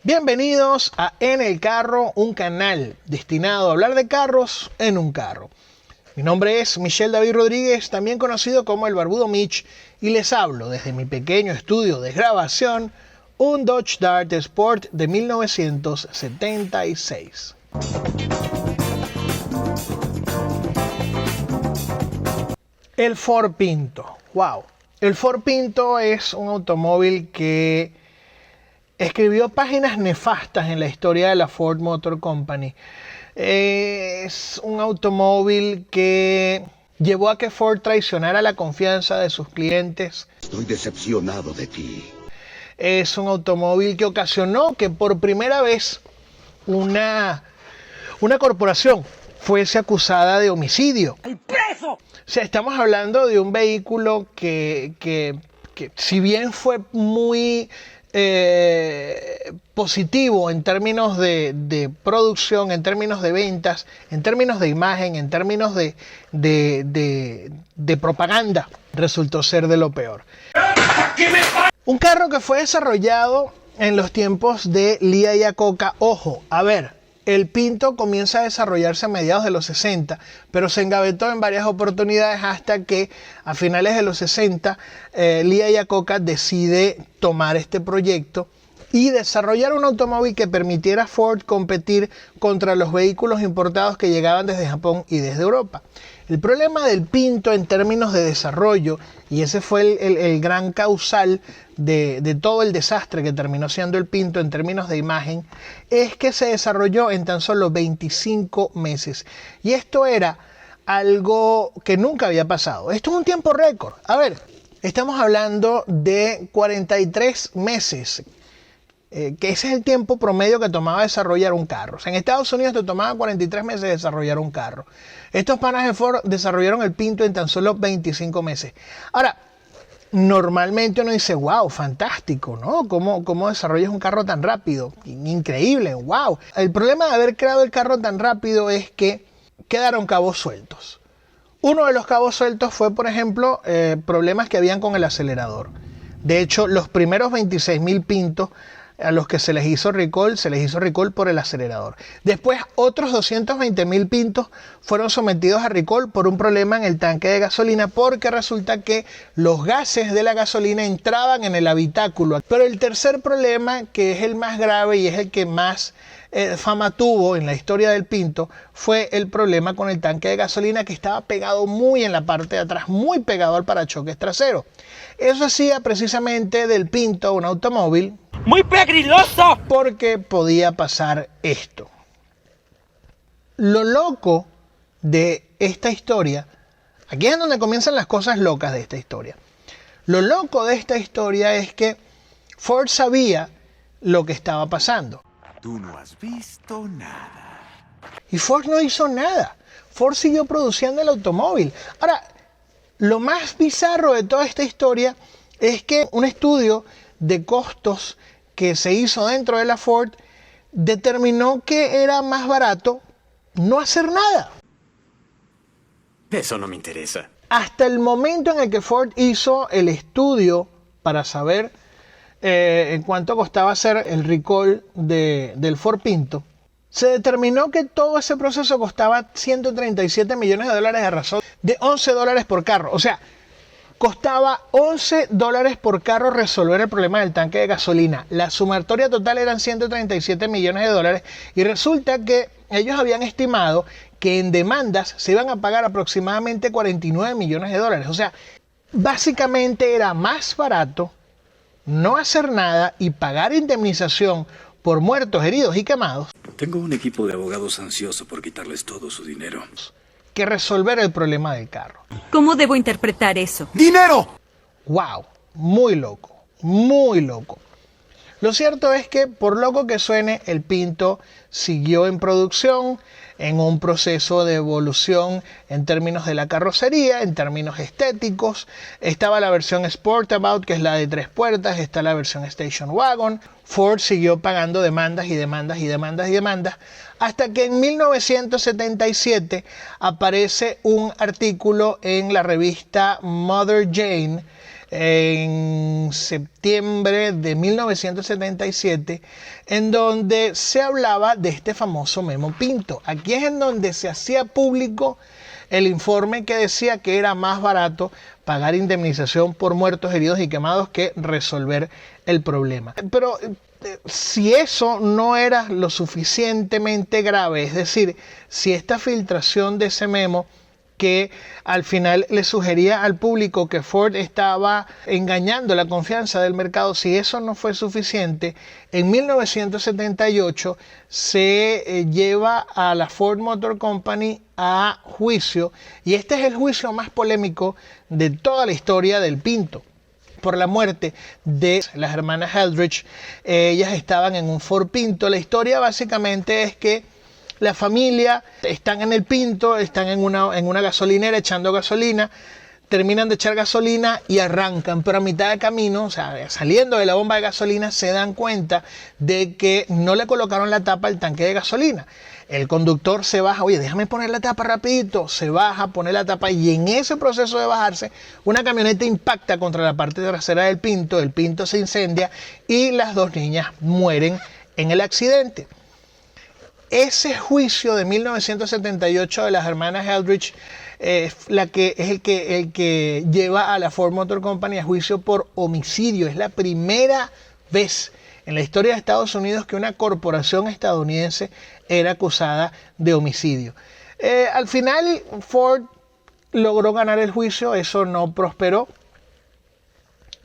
Bienvenidos a En el Carro, un canal destinado a hablar de carros en un carro. Mi nombre es Michel David Rodríguez, también conocido como el Barbudo Mitch, y les hablo desde mi pequeño estudio de grabación, un Dodge Dart Sport de 1976. El Ford Pinto. Wow. El Ford Pinto es un automóvil que escribió páginas nefastas en la historia de la Ford Motor Company. Es un automóvil que llevó a que Ford traicionara la confianza de sus clientes. Estoy decepcionado de ti. Es un automóvil que ocasionó que por primera vez una corporación fuese acusada de homicidio. ¡El preso! O sea, estamos hablando de un vehículo que si bien fue muy positivo en términos de producción, en términos de ventas, en términos de imagen, en términos de propaganda, resultó ser de lo peor. Un carro que fue desarrollado en los tiempos de Lee Iacocca. Ojo, a ver, el Pinto comienza a desarrollarse a mediados de los 60, pero se engavetó en varias oportunidades hasta que a finales de los 60 Lee Iacocca decide tomar este proyecto y desarrollar un automóvil que permitiera a Ford competir contra los vehículos importados que llegaban desde Japón y desde Europa. El problema del Pinto en términos de desarrollo, y ese fue el gran causal de todo el desastre que terminó siendo el Pinto en términos de imagen, es que se desarrolló en tan solo 25 meses. Y esto era algo que nunca había pasado. Esto es un tiempo récord. A ver, estamos hablando de 43 meses. Que ese es el tiempo promedio que tomaba desarrollar un carro. O sea, en Estados Unidos te tomaba 43 meses desarrollar un carro. Estos panas de Ford desarrollaron el Pinto en tan solo 25 meses. Ahora, normalmente uno dice, wow, fantástico, ¿no? ¿Cómo desarrollas un carro tan rápido? Increíble, wow. El problema de haber creado el carro tan rápido es que quedaron cabos sueltos. Uno de los cabos sueltos fue, por ejemplo, problemas que habían con el acelerador. De hecho, los primeros 26.000 Pintos a los que se les hizo recall por el acelerador. Después, otros 220.000 Pintos fueron sometidos a recall por un problema en el tanque de gasolina, porque resulta que los gases de la gasolina entraban en el habitáculo. Pero el tercer problema, que es el más grave y es el que más fama tuvo en la historia del Pinto, fue el problema con el tanque de gasolina, que estaba pegado muy en la parte de atrás, muy pegado al parachoques trasero. Eso hacía precisamente del Pinto un automóvil muy peligroso, porque podía pasar esto. Lo loco de esta historia, aquí es donde comienzan las cosas locas de esta historia. Lo loco de esta historia es que Ford sabía lo que estaba pasando. Tú no has visto nada. Y Ford no hizo nada. Ford siguió produciendo el automóvil. Ahora, lo más bizarro de toda esta historia es que un estudio de costos que se hizo dentro de la Ford determinó que era más barato no hacer nada. Eso no me interesa. Hasta el momento en el que Ford hizo el estudio para saber en cuánto costaba hacer el recall del Ford Pinto, se determinó que todo ese proceso costaba $137 millones a razón de $11 por carro. O sea, costaba $11 por carro resolver el problema del tanque de gasolina. La sumatoria total eran $137 millones y resulta que ellos habían estimado que en demandas se iban a pagar aproximadamente $49 millones. O sea, básicamente era más barato no hacer nada y pagar indemnización por muertos, heridos y quemados. Tengo un equipo de abogados ansioso por quitarles todo su dinero. Que resolver el problema del carro. ¿Cómo debo interpretar eso? ¡Dinero! Wow, muy loco, muy loco. Lo cierto es que, por loco que suene, el Pinto siguió en producción, en un proceso de evolución en términos de la carrocería, en términos estéticos. Estaba la versión Sportabout, que es la de 3 puertas, está la versión Station Wagon. Ford siguió pagando demandas y demandas y demandas y demandas, hasta que en 1977 aparece un artículo en la revista Mother Jane, en septiembre de 1977, en donde se hablaba de este famoso Memo Pinto. Aquí es en donde se hacía público el informe que decía que era más barato pagar indemnización por muertos, heridos y quemados que resolver el problema. Pero si eso no era lo suficientemente grave, es decir, si esta filtración de ese memo que al final le sugería al público que Ford estaba engañando la confianza del mercado, si eso no fue suficiente, en 1978 se lleva a la Ford Motor Company a juicio, y este es el juicio más polémico de toda la historia del Pinto, por la muerte de las hermanas Eldridge. Ellas estaban en un Ford Pinto. La historia básicamente es que la familia están en el Pinto, están en una gasolinera echando gasolina, terminan de echar gasolina y arrancan, pero a mitad de camino, o sea, saliendo de la bomba de gasolina, se dan cuenta de que no le colocaron la tapa al tanque de gasolina. El conductor se baja, oye, déjame poner la tapa rapidito, se baja, pone la tapa, y en ese proceso de bajarse, una camioneta impacta contra la parte trasera del Pinto, el Pinto se incendia y las dos niñas mueren en el accidente. Ese juicio de 1978 de las hermanas Eldridge es el que lleva a la Ford Motor Company a juicio por homicidio. Es la primera vez en la historia de Estados Unidos que una corporación estadounidense era acusada de homicidio. Al final Ford logró ganar el juicio, eso no prosperó.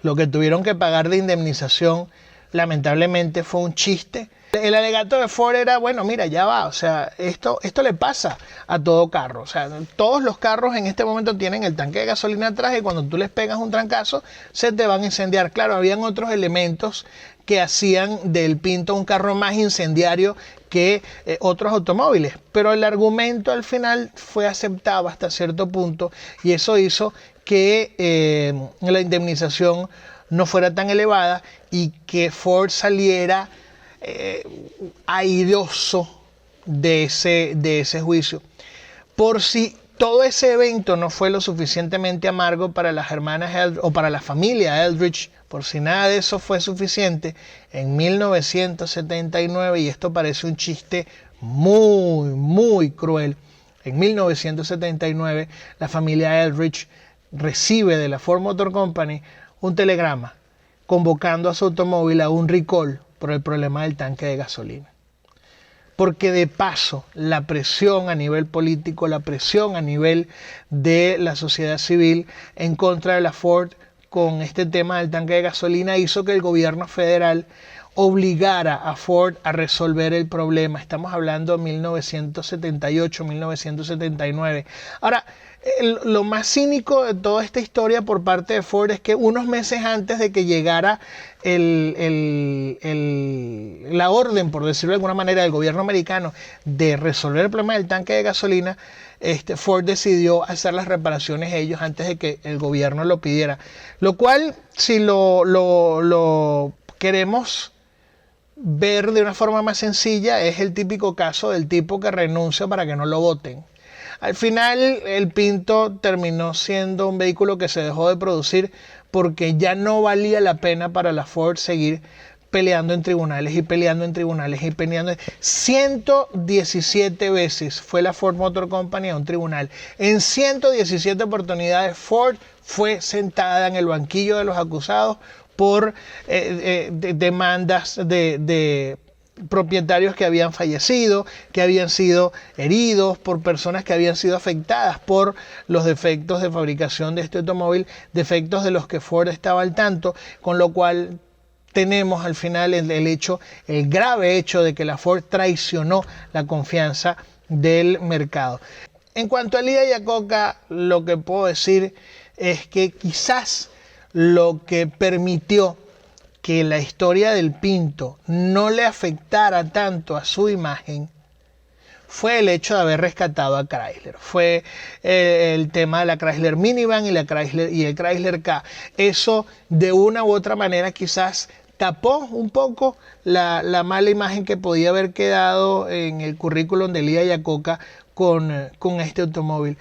Lo que tuvieron que pagar de indemnización lamentablemente fue un chiste. El alegato de Ford era, bueno, mira, ya va, o sea, esto le pasa a todo carro. O sea, todos los carros en este momento tienen el tanque de gasolina atrás y cuando tú les pegas un trancazo se te van a incendiar. Claro, habían otros elementos que hacían del Pinto un carro más incendiario que otros automóviles, pero el argumento al final fue aceptado hasta cierto punto y eso hizo que la indemnización no fuera tan elevada y que Ford saliera airoso de ese juicio. Por si todo ese evento no fue lo suficientemente amargo para las hermanas Eldridge o para la familia Eldridge, por si nada de eso fue suficiente, en 1979, y esto parece un chiste muy, muy cruel, en 1979 la familia Eldridge recibe de la Ford Motor Company un telegrama convocando a su automóvil a un recall por el problema del tanque de gasolina. Porque de paso, la presión a nivel político, la presión a nivel de la sociedad civil en contra de la Ford con este tema del tanque de gasolina hizo que el gobierno federal obligara a Ford a resolver el problema. Estamos hablando de 1978, 1979. Ahora, lo más cínico de toda esta historia por parte de Ford es que unos meses antes de que llegara la orden, por decirlo de alguna manera, del gobierno americano de resolver el problema del tanque de gasolina, Ford decidió hacer las reparaciones ellos antes de que el gobierno lo pidiera. Lo cual, si lo queremos ver de una forma más sencilla, es el típico caso del tipo que renuncia para que no lo voten. Al final el Pinto terminó siendo un vehículo que se dejó de producir porque ya no valía la pena para la Ford seguir peleando en tribunales y peleando en tribunales y peleando. 117 veces fue la Ford Motor Company a un tribunal. En 117 oportunidades Ford fue sentada en el banquillo de los acusados por demandas de propietarios que habían fallecido, que habían sido heridos, por personas que habían sido afectadas por los defectos de fabricación de este automóvil, defectos de los que Ford estaba al tanto, con lo cual tenemos al final el grave hecho de que la Ford traicionó la confianza del mercado. En cuanto a Lia Iacocca, lo que puedo decir es que quizás lo que permitió que la historia del Pinto no le afectara tanto a su imagen fue el hecho de haber rescatado a Chrysler. Fue el tema de la Chrysler Minivan y el Chrysler K. Eso de una u otra manera quizás tapó un poco la mala imagen que podía haber quedado en el currículum de Lia Iacocca con este automóvil.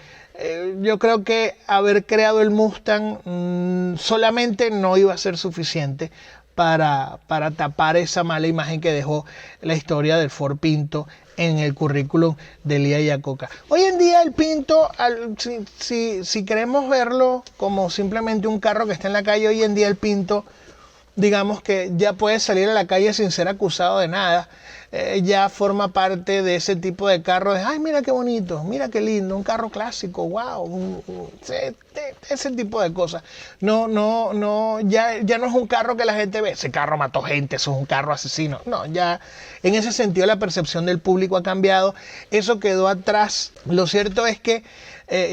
Yo creo que haber creado el Mustang solamente no iba a ser suficiente para tapar esa mala imagen que dejó la historia del Ford Pinto en el currículum de Lia Iacocca. Hoy en día el Pinto, si queremos verlo como simplemente un carro que está en la calle, hoy en día el Pinto, digamos que ya puede salir a la calle sin ser acusado de nada. Ya forma parte de ese tipo de carros de, ay, mira qué bonito, mira qué lindo, un carro clásico, wow, ese tipo de cosas. Ya no es un carro que la gente ve, ese carro mató gente, eso es un carro asesino. No, ya en ese sentido la percepción del público ha cambiado, eso quedó atrás. Lo cierto es que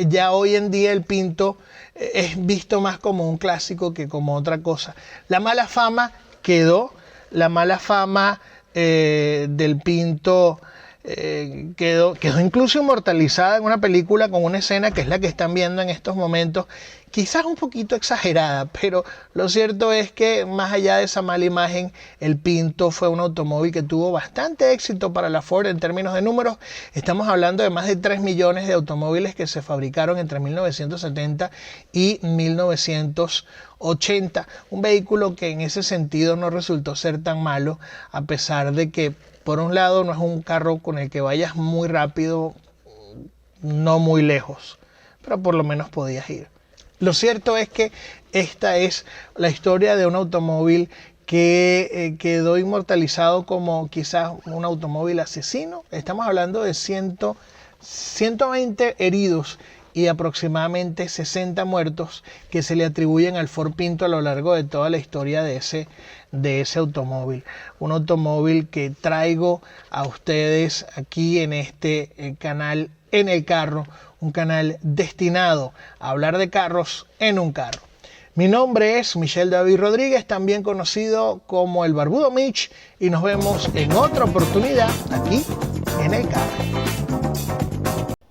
ya hoy en día el Pinto es visto más como un clásico que como otra cosa. La mala fama quedó, la mala fama del Pinto quedó incluso inmortalizada en una película con una escena que es la que están viendo en estos momentos, quizás un poquito exagerada, pero lo cierto es que más allá de esa mala imagen, el Pinto fue un automóvil que tuvo bastante éxito para la Ford en términos de números. Estamos hablando de más de 3 millones de automóviles que se fabricaron entre 1970 y 1980. Un vehículo que en ese sentido no resultó ser tan malo, a pesar de que por un lado no es un carro con el que vayas muy rápido, no muy lejos, pero por lo menos podías ir. Lo cierto es que esta es la historia de un automóvil que quedó inmortalizado como quizás un automóvil asesino. Estamos hablando de 120 heridos y aproximadamente 60 muertos que se le atribuyen al Ford Pinto a lo largo de toda la historia de ese automóvil. Un automóvil que traigo a ustedes aquí en este canal, En el Carro, un canal destinado a hablar de carros en un carro. Mi nombre es Michel David Rodríguez, también conocido como el Barbudo Mitch, y nos vemos en otra oportunidad aquí en el carro.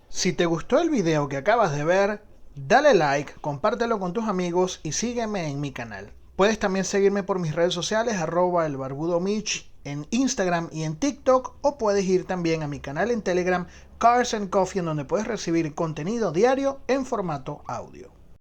Si te gustó el video que acabas de ver, dale like, compártelo con tus amigos y sígueme en mi canal. Puedes también seguirme por mis redes sociales, @elbarbudomitch, en Instagram y en TikTok, o puedes ir también a mi canal en Telegram, Cars and Coffee, en donde puedes recibir contenido diario en formato audio.